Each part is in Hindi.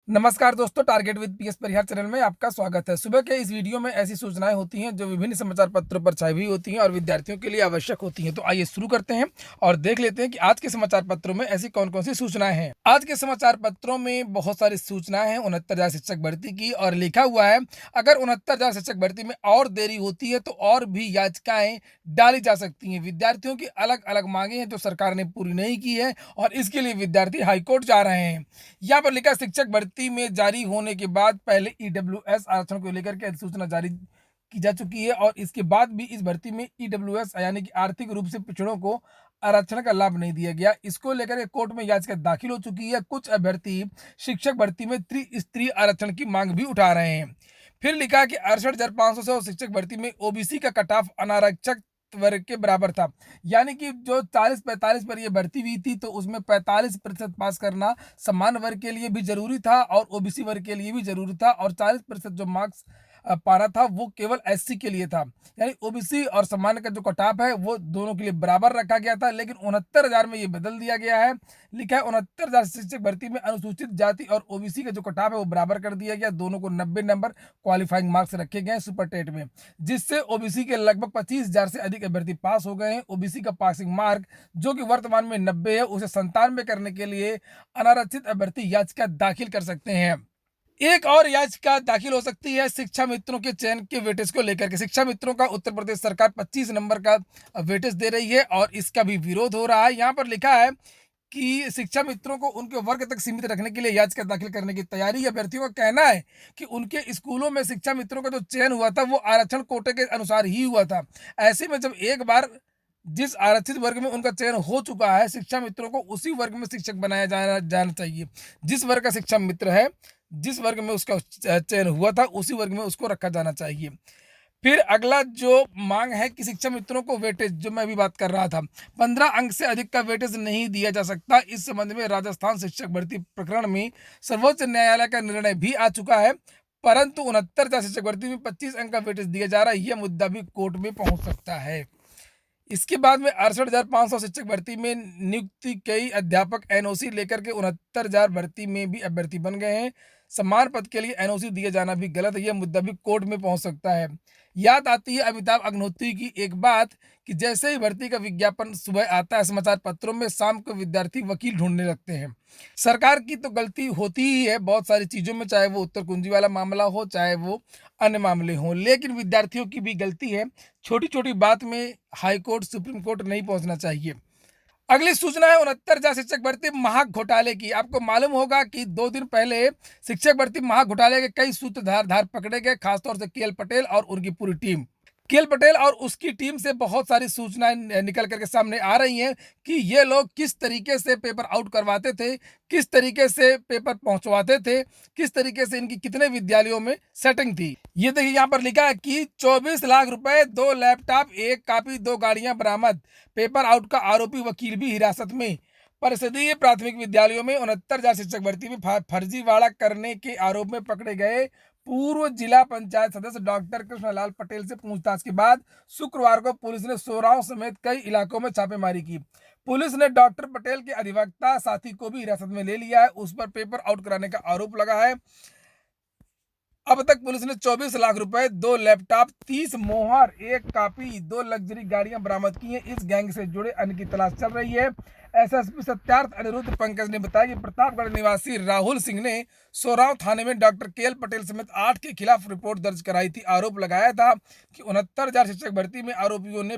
नमस्कार दोस्तों, target with PS Parihar channel में आपका स्वागत है। सुबह के इस वीडियो में ऐसी सूचनाएं होती हैं जो विभिन्न समाचार पत्रों पर छाई हुई होती हैं और विद्यार्थियों के लिए आवश्यक होती हैं। तो आइए शुरू करते हैं और देख लेते हैं कि आज के समाचार पत्रों में ऐसी कौन-कौन सी सूचनाएं हैं। आज के समाचार पत्रों में बहुत सारी सूचनाएं हैं 69,000 शिक्षक भर्ती की, और लिखा हुआ है अगर 69,000 शिक्षक भर्ती में और देरी होती है तो और भी याचिकाएं डाली जा सकती हैं। विद्यार्थियों की अलग-अलग मांगे हैं जो सरकार ने पूरी नहीं की है और इसके लिए विद्यार्थी हाईकोर्ट जा रहे हैं। यहाँ पर लिखा शिक्षक भर्ती में जारी होने के बाद पहले ईडब्ल्यूएस आरक्षण को लेकर के अधिसूचना जारी की जा चुकी है और इसके बाद भी इस भर्ती में ईडब्ल्यूएस यानी कि आर्थिक रूप से पिछड़ों को आरक्षण का लाभ नहीं दिया गया। इसको लेकर के कोर्ट में याचिका दाखिल हो चुकी है। कुछ अभ्यर्थी शिक्षक भर्ती में त्रिस्तरीय आरक्षण की मांग भी उठा रहे हैं। फिर लिखा कि 68,500 से शिक्षक भर्ती में ओबीसी का कट ऑफ अनारक्षक वर्ग के बराबर था, यानी कि जो 40-45 पर यह भर्ती हुई थी तो उसमें 45% पास करना सामान्य वर्ग के लिए भी जरूरी था और ओबीसी वर्ग के लिए भी जरूरी था, और 40% जो मार्क्स पाना था वो केवल एससी के लिए था। यानी ओबीसी और सामान्य का जो कटाप है वो दोनों के लिए बराबर रखा गया था, लेकिन 69,000 में ये बदल दिया गया है। लिखा है 69,000 शिक्षक भर्ती में अनुसूचित जाति और ओबीसी का जो कटाप है वो बराबर कर दिया गया। दोनों को 90 नंबर क्वालिफाइंग मार्क्स रखे गए सुपर टेट में, जिससे ओबीसी के लगभग 25,000 से अधिक अभ्यर्थी पास हो गए हैं। ओबीसी का पासिंग मार्क जो कि वर्तमान में 90 है, उसे 97 करने के लिए अनारक्षित अभ्यर्थी याचिका दाखिल कर सकते हैं। एक और याचिका दाखिल हो सकती है शिक्षा मित्रों के चयन के वेटेज को लेकर के। शिक्षा मित्रों का उत्तर प्रदेश सरकार 25 नंबर का वेटेज दे रही है और इसका भी विरोध हो रहा है। यहाँ पर लिखा है कि शिक्षा मित्रों को उनके वर्ग तक सीमित रखने के लिए याचिका दाखिल करने की तैयारी। अभ्यर्थियों का कहना है कि उनके स्कूलों में शिक्षा मित्रों का जो चयन हुआ था वो आरक्षण कोटे के अनुसार ही हुआ था। ऐसे में जब एक बार जिस आरक्षित वर्ग में उनका चयन हो चुका है, शिक्षा मित्रों को उसी वर्ग में शिक्षक बनाया जाना चाहिए। जिस वर्ग का शिक्षा मित्र है, जिस वर्ग में उसका चयन हुआ था उसी वर्ग में उसको रखा जाना चाहिए। फिर अगला जो मांग है कि शिक्षा मित्रों को वेटेज, जो मैं अभी बात कर रहा था, 15 अंक से अधिक का वेटेज नहीं दिया जा सकता। इस संबंध में राजस्थान शिक्षक भर्ती प्रकरण में सर्वोच्च न्यायालय का निर्णय भी आ चुका है, परंतु 69,000 शिक्षक भर्ती में 25 अंक का वेटेज दिया जा रहा है। यह मुद्दा भी कोर्ट में पहुंच सकता है। इसके बाद में 68,500 शिक्षक भर्ती में नियुक्ति, कई अध्यापक एनओसी लेकर के 69,000 भर्ती में भी अभ्यर्थी बन गए हैं। समान पद के लिए एनओसी दिए जाना भी गलत है। यह मुद्दा भी कोर्ट में पहुंच सकता है। याद आती है अमिताभ अग्निहोत्री की एक बात कि जैसे ही भर्ती का विज्ञापन सुबह आता है समाचार पत्रों में, शाम को विद्यार्थी वकील ढूंढने लगते हैं। सरकार की तो गलती होती ही है बहुत सारी चीज़ों में, चाहे वो उत्तर कुंजी वाला मामला हो, चाहे वो अन्य मामले हों, लेकिन विद्यार्थियों की भी गलती है। छोटी छोटी बात में हाई कोर्ट, सुप्रीम कोर्ट नहीं पहुंचना चाहिए। अगली सूचना है 69,000 शिक्षक भर्ती महाघोटाले की। आपको मालूम होगा कि 2 दिन पहले शिक्षक भर्ती महाघोटाले के कई सूत्रधार पकड़े गए, खासतौर से केएल पटेल और उनकी पूरी टीम। केएल पटेल और उसकी टीम से बहुत सारी सूचनाएं निकल करके सामने आ रही हैं कि ये लोग किस तरीके से पेपर आउट करवाते थे, किस तरीके से पेपर पहुंचवाते थे, किस तरीके से इनकी कितने विद्यालयों में सेटिंग थी। ये देखिए यहाँ पर लिखा है कि 24 लाख रुपए, 2 लैपटॉप, 1 कॉपी, 2 गाड़ियां बरामद। पेपर आउट का आरोपी वकील भी हिरासत में। परिषदीय प्राथमिक विद्यालयों में 69,000 शिक्षक भर्ती में फर्जीवाड़ा करने के आरोप में पकड़े गए पूर्व जिला पंचायत सदस्य डॉक्टर कृष्णलाल पटेल से पूछताछ के बाद शुक्रवार को पुलिस ने सोराव समेत कई इलाकों में छापेमारी की। पुलिस ने डॉक्टर पटेल के अधिवक्ता साथी को भी हिरासत में ले लिया है। उस पर पेपर आउट कराने का आरोप लगा है। अब तक पुलिस ने 24 लाख रुपए, 2 लैपटॉप, 30 मोहर, 1 कॉपी, 2 लग्जरी गाड़ियां बरामद की हैं। इस गैंग से जुड़े अन्य की तलाश चल रही है। एसएसपी सत्यार्थ अनिरुद्ध पंकज ने बताया कि प्रतापगढ़ निवासी राहुल सिंह ने सोराव थाने में डॉक्टर केएल पटेल समेत 8 के खिलाफ रिपोर्ट दर्ज कराई थी। आरोप लगाया था कि 69,000 शिक्षक भर्ती में आरोपियों ने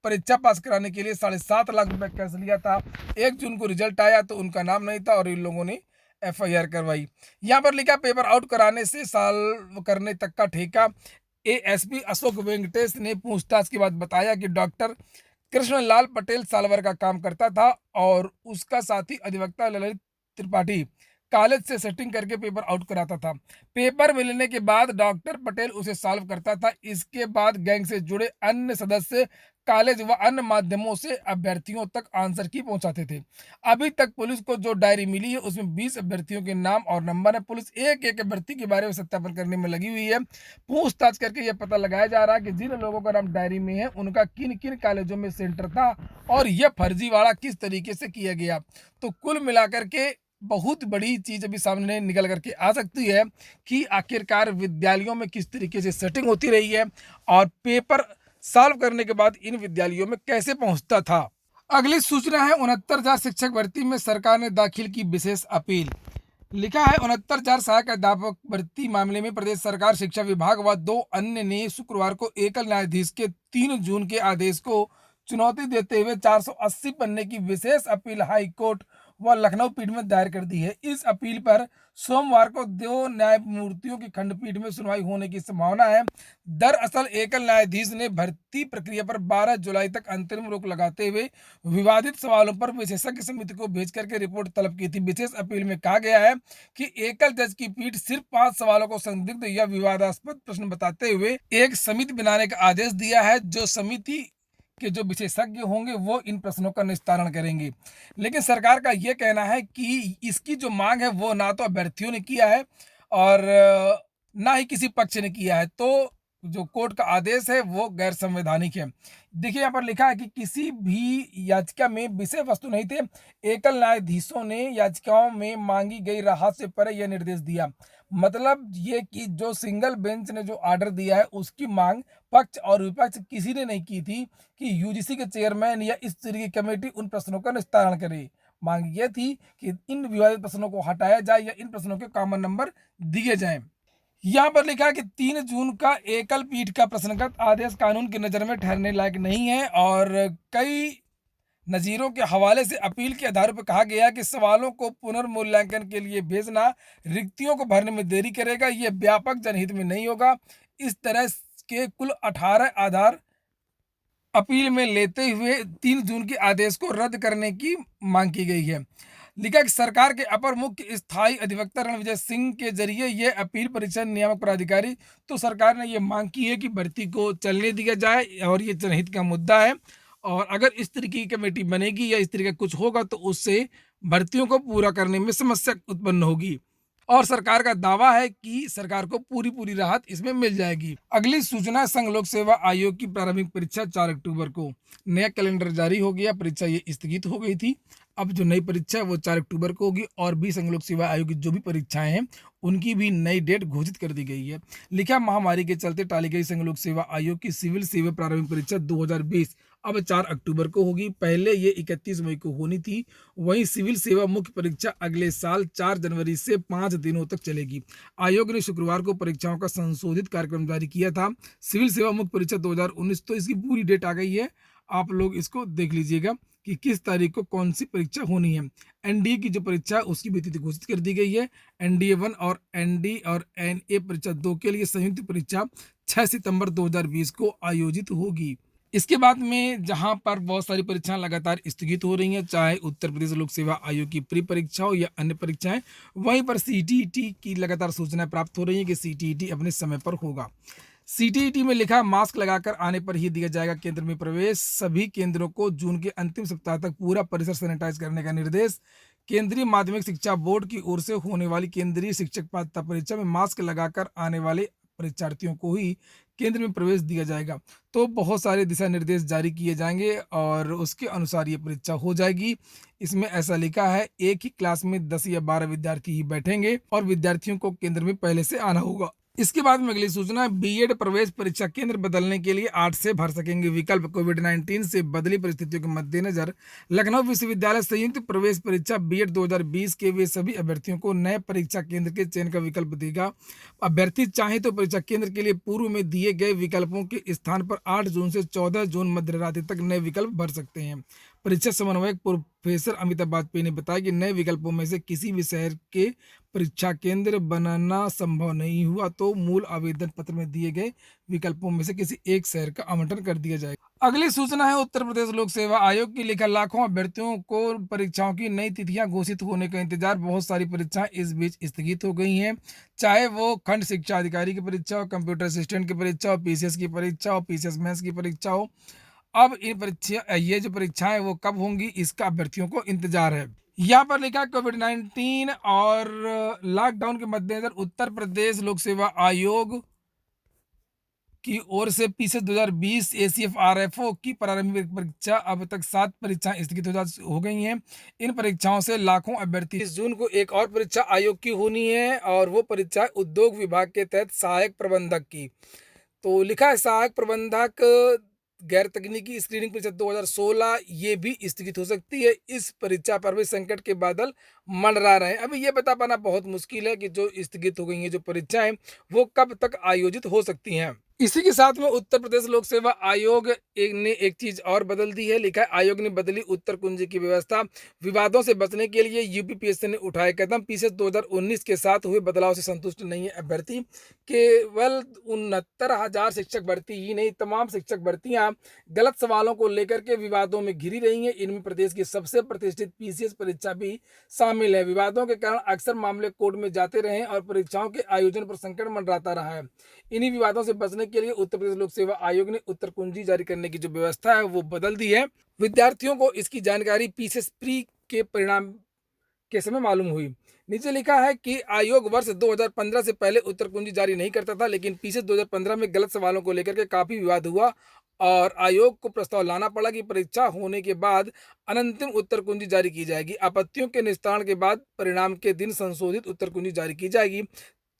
परीक्षा पास कराने के लिए 7.5 लाख रुपए कैश लिया था। 1 जून को रिजल्ट आया तो उनका नाम नहीं था और इन लोगों ने एफआईआर करवाई। यहाँ पर लिखा पेपर आउट कराने से साल करने तक का ठेका। एएसपी अशोक वेंकटेश ने पूछताछ के बाद बताया कि डॉक्टर कृष्णलाल पटेल साल भर का काम करता था और उसका साथी अधिवक्ता ललित त्रिपाठी कॉलेज से सेटिंग करके पेपर आउट कराता था। पेपर मिलने के बाद डॉक्टर पटेल उसे सॉल्व करता था। इसके बाद गैंग से जुड़े अन्य सदस्य कॉलेज व अन्य माध्यमों से अभ्यर्थियों तक आंसर की पहुंचाते थे। अभी तक पुलिस को जो डायरी मिली है उसमें 20 अभ्यर्थियों के नाम और नंबर है। पुलिस एक एक अभ्यर्थी के बारे में सत्यापन करने में लगी हुई है। पूछताछ करके यह पता लगाया जा रहा है कि जिन लोगों का नाम डायरी में है उनका किन किन कॉलेजों में सेंटर था और यह फर्जीवाड़ा किस तरीके से किया गया। तो कुल मिलाकर के बहुत बड़ी चीज़ अभी सामने निकल कर के आ सकती है कि आखिरकार विद्यालयों में किस तरीके से सेटिंग होती रही है और पेपर सॉल्व करने के बाद इन विद्यालयों में कैसे पहुंचता था। अगली सूचना है 69,000 शिक्षक भर्ती में सरकार ने दाखिल की विशेष अपील। लिखा है 69,000 सहायक अध्यापक भर्ती मामले में प्रदेश सरकार शिक्षा विभाग व दो अन्य ने शुक्रवार को एकल न्यायाधीश के 3 जून के आदेश को चुनौती देते हुए 480 पन्ने की विशेष अपील हाई कोर्ट व लखनऊ पीठ में दायर कर दी है। इस अपील पर सोमवार को दो न्यायमूर्तियों की खंडपीठ में सुनवाई होने की संभावना है। दरअसल एकल न्यायाधीश ने भर्ती प्रक्रिया पर 12 जुलाई तक अंतरिम रोक लगाते हुए विवादित सवालों पर विशेषज्ञ समिति को भेज करके रिपोर्ट तलब की थी। विशेष अपील में कहा गया है कि एकल जज की पीठ सिर्फ 5 सवालों को संदिग्ध या विवादास्पद प्रश्न बताते हुए एक समिति बनाने का आदेश दिया है। जो समिति के जो विशेषज्ञ होंगे वो इन प्रश्नों का निस्तारण करेंगे। लेकिन सरकार का ये कहना है कि इसकी जो मांग है वो ना तो अभ्यर्थियों ने किया है और ना ही किसी पक्ष ने किया है, तो जो कोर्ट का आदेश है वो गैर संवैधानिक है। देखिए यहाँ पर लिखा है कि किसी भी याचिका में विषय वस्तु नहीं थे। एकल न्यायाधीशों ने याचिकाओं में मांगी गई राहत से परे यह निर्देश दिया। मतलब ये कि जो सिंगल बेंच ने जो ऑर्डर दिया है उसकी मांग पक्ष और विपक्ष किसी ने नहीं की थी कि यूजीसी के चेयरमैन या इस तरह की कमेटी उन प्रश्नों का निस्तारण करे। मांग ये थी कि इन विवादित प्रश्नों को हटाया जाए या इन प्रश्नों के कॉमन नंबर दिए जाएं। यहाँ पर लिखा है कि 3 जून का एकल पीठ का प्रश्नगत आदेश कानून की नज़र में ठहरने लायक नहीं है और कई नज़ीरों के हवाले से अपील के आधार पर कहा गया कि सवालों को पुनर्मूल्यांकन के लिए भेजना रिक्तियों को भरने में देरी करेगा, ये व्यापक जनहित में नहीं होगा। इस तरह के कुल 18 आधार अपील में लेते हुए 3 जून के आदेश को रद्द करने की मांग की गई है। लिखा कि सरकार के अपर मुख्य स्थायी अधिवक्ता रणविजय सिंह के जरिए यह अपील परीक्षा नियामक प्राधिकारी, तो सरकार ने यह मांग की है कि भर्ती को चलने दिया जाए और ये जनहित का मुद्दा है और अगर इस तरीके की कमेटी बनेगी या इस तरीके का कुछ होगा तो उससे भर्तियों को पूरा करने में समस्या उत्पन्न होगी और सरकार का दावा है कि सरकार को पूरी पूरी राहत इसमें मिल जाएगी। अगली सूचना, संघ लोक सेवा आयोग की प्रारंभिक परीक्षा 4 अक्टूबर को। नया कैलेंडर जारी हो गया, परीक्षा ये स्थगित हो गई थी। अब जो नई परीक्षा है वो 4 अक्टूबर को होगी और भी संघ लोक सेवा आयोग की जो भी परीक्षाएं हैं उनकी भी नई डेट घोषित कर दी गई है। लिखा, महामारी के चलते टाली गई संघ लोक सेवा आयोग की सिविल सेवा प्रारंभिक परीक्षा 2020 अब 4 अक्टूबर को होगी। पहले ये 31 मई को होनी थी। वहीं सिविल सेवा मुख्य परीक्षा अगले साल 4 जनवरी से 5 दिनों तक चलेगी। आयोग ने शुक्रवार को परीक्षाओं का संशोधित कार्यक्रम जारी किया था। सिविल सेवा मुख्य परीक्षा 2019, तो इसकी पूरी डेट आ गई है। आप लोग इसको देख लीजिएगा कि किस तारीख को कौन सी परीक्षा होनी है। एनडीए की जो परीक्षा है उसकी भी तिथि घोषित कर दी गई है। एनडीए 1 और एनडी और एनए परीक्षा 2 के लिए संयुक्त परीक्षा 6 सितंबर 2020 को आयोजित होगी। इसके बाद में जहां पर बहुत सारी परीक्षाएं लगातार स्थगित हो रही हैं, चाहे उत्तर प्रदेश लोक सेवा आयोग की प्री परीक्षा हो या अन्य परीक्षाएं, वहीं पर सीटीईटी की लगातार सूचनाएं प्राप्त हो रही हैं कि सीटीईटी अपने समय पर होगा। सीटीईटी में लिखा, मास्क लगाकर आने पर ही दिया जाएगा केंद्र में प्रवेश। सभी केंद्रों को जून के अंतिम सप्ताह तक पूरा परिसर सैनिटाइज करने का निर्देश। केंद्रीय माध्यमिक शिक्षा बोर्ड की ओर से होने वाली केंद्रीय शिक्षक पात्रता परीक्षा में मास्क लगाकर आने वाले परीक्षार्थियों को ही केंद्र में प्रवेश दिया जाएगा। तो बहुत सारे दिशा निर्देश जारी किए जाएंगे और उसके अनुसार ये परीक्षा हो जाएगी। इसमें ऐसा लिखा है, एक ही क्लास में 10 या 12 विद्यार्थी ही बैठेंगे और विद्यार्थियों को केंद्र में पहले से आना होगा। इसके बाद में अगली सूचना है, बीएड प्रवेश परीक्षा केंद्र बदलने के लिए 8 से भर सकेंगे विकल्प। कोविड-19 से बदली परिस्थितियों के मद्देनजर लखनऊ विश्वविद्यालय संयुक्त प्रवेश परीक्षा बीएड 2020 के वे सभी अभ्यर्थियों को नए परीक्षा केंद्र के चयन का विकल्प देगा। अभ्यर्थी चाहे तो परीक्षा केंद्र के लिए पूर्व में दिए गए विकल्पों के स्थान पर 8 जून से 14 जून मध्य रात्रि तक नए विकल्प भर सकते हैं। परीक्षा समन्वयक प्रोफेसर अमिताभ वाजपेयी ने बताया कि नए विकल्पों में से किसी भी शहर के परीक्षा केंद्र बनाना संभव नहीं हुआ तो मूल आवेदन पत्र में दिए गए विकल्पों में से किसी एक शहर का आवंटन कर दिया जाएगा। अगली सूचना है, उत्तर प्रदेश लोक सेवा आयोग की। लिखा, लाखों अभ्यर्थियों को परीक्षाओं की नई तिथियां घोषित होने का इंतजार। बहुत सारी परीक्षाएं इस बीच स्थगित हो गई हैं, चाहे वो खंड शिक्षा अधिकारी की परीक्षा हो, कंप्यूटर असिस्टेंट की परीक्षा हो, पीसीएस की परीक्षा हो, पीसीएस मेंस की परीक्षा हो। अब ये जो परीक्षाएं वो कब होंगी इसका अभ्यर्थियों को इंतजार है। यहाँ पर लिखा, कोविड-19 और लॉकडाउन के मद्देनजर उत्तर प्रदेश लोक सेवा आयोग की ओर से पीसीएस 2020 एसीएफ आरएफओ की प्रारंभिक परीक्षा अब तक 7 परीक्षाएं स्थगित हो गई हैं। इन परीक्षाओं से लाखों अभ्यर्थी। 20 जून को एक और परीक्षा आयोग की होनी है और वो परीक्षा उद्योग विभाग के तहत सहायक प्रबंधक की। तो लिखा है सहायक प्रबंधक गैर तकनीकी स्क्रीनिंग परीक्षा 2016 ये भी स्थगित हो सकती है। इस परीक्षा पर भी संकट के बादल मंडरा रहे हैं। अभी ये बता पाना बहुत मुश्किल है कि जो स्थगित हो गई हैं जो परीक्षाएं वो कब तक आयोजित हो सकती हैं। इसी के साथ में उत्तर प्रदेश लोक सेवा आयोग ने एक चीज और बदल दी है। लिखा है आयोग ने बदली उत्तर कुंजी की व्यवस्था। विवादों से बचने के लिए यूपीपीएससी ने उठाए कदम। पीसीएस 2019 के साथ हुए बदलाव से संतुष्ट नहीं है अभ्यर्थी। केवल 69,000 शिक्षक भर्ती ही नहीं, तमाम शिक्षक भर्तियां गलत सवालों को लेकर के विवादों में घिरी रही हैं। इनमें प्रदेश की सबसे प्रतिष्ठित पीसीएस परीक्षा भी शामिल है। विवादों के कारण अक्सर मामले कोर्ट में जाते रहे और परीक्षाओं के आयोजन पर संकट मंडराता रहा है। इन्हीं विवादों से बचने के लिए उत्तर प्रदेश लोक सेवा आयोग ने उत्तर कुंजी जारी करने की जो व्यवस्था है वो बदल दी है। विद्यार्थियों को इसकी जानकारी पीसीएस प्री के परिणाम के समय मालूम हुई। नीचे लिखा है कि आयोग वर्ष 2015 से पहले उत्तर कुंजी जारी नहीं करता था, लेकिन पीसीएस 2015 में गलत सवालों को लेकर के काफी विवाद हुआ और आयोग को प्रस्ताव लाना पड़ा कि परीक्षा होने के बाद अनंतिम उत्तर कुंजी जारी की जाएगी। आपत्तियों के निस्तारण के बाद परिणाम के दिन संशोधित उत्तर कुंजी जारी की जाएगी।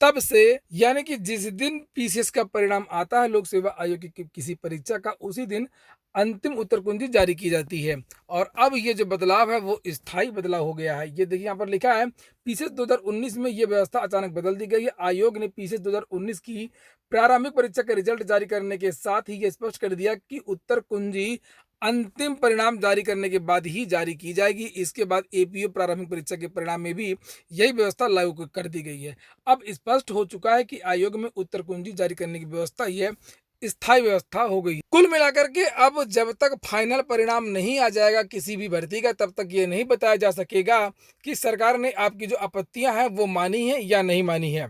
तब से यानी कि जिस दिन पीसीएस का परिणाम आता है लोक सेवा आयोग की किसी परीक्षा का, उसी दिन अंतिम उत्तर कुंजी जारी की जाती है। और अब ये जो बदलाव है वो स्थायी बदलाव हो गया है। ये देखिए यहाँ पर लिखा है पीसीएस 2019 में ये व्यवस्था अचानक बदल दी गई है। आयोग ने पीसीएस 2019 की प्रारंभिक परीक्षा का रिजल्ट जारी करने के साथ ही ये स्पष्ट कर दिया कि उत्तर कुंजी अंतिम परिणाम जारी करने के बाद ही जारी की जाएगी। इसके बाद एपीओ प्रारंभिक परीक्षा के परिणाम में भी यही व्यवस्था लागू कर दी गई है। अब स्पष्ट हो चुका है कि आयोग में उत्तर कुंजी जारी करने की व्यवस्था यह स्थायी व्यवस्था हो गई। कुल मिलाकर के अब जब तक फाइनल परिणाम नहीं आ जाएगा किसी भी भर्ती का, तब तक ये नहीं बताया जा सकेगा कि सरकार ने आपकी जो आपत्तियां हैं वो मानी है या नहीं मानी है।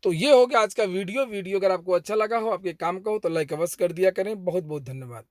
तो ये हो गया आज का वीडियो। अगर आपको अच्छा लगा हो, आपके काम का हो, तो लाइक अवश्य कर दिया करें। बहुत बहुत धन्यवाद।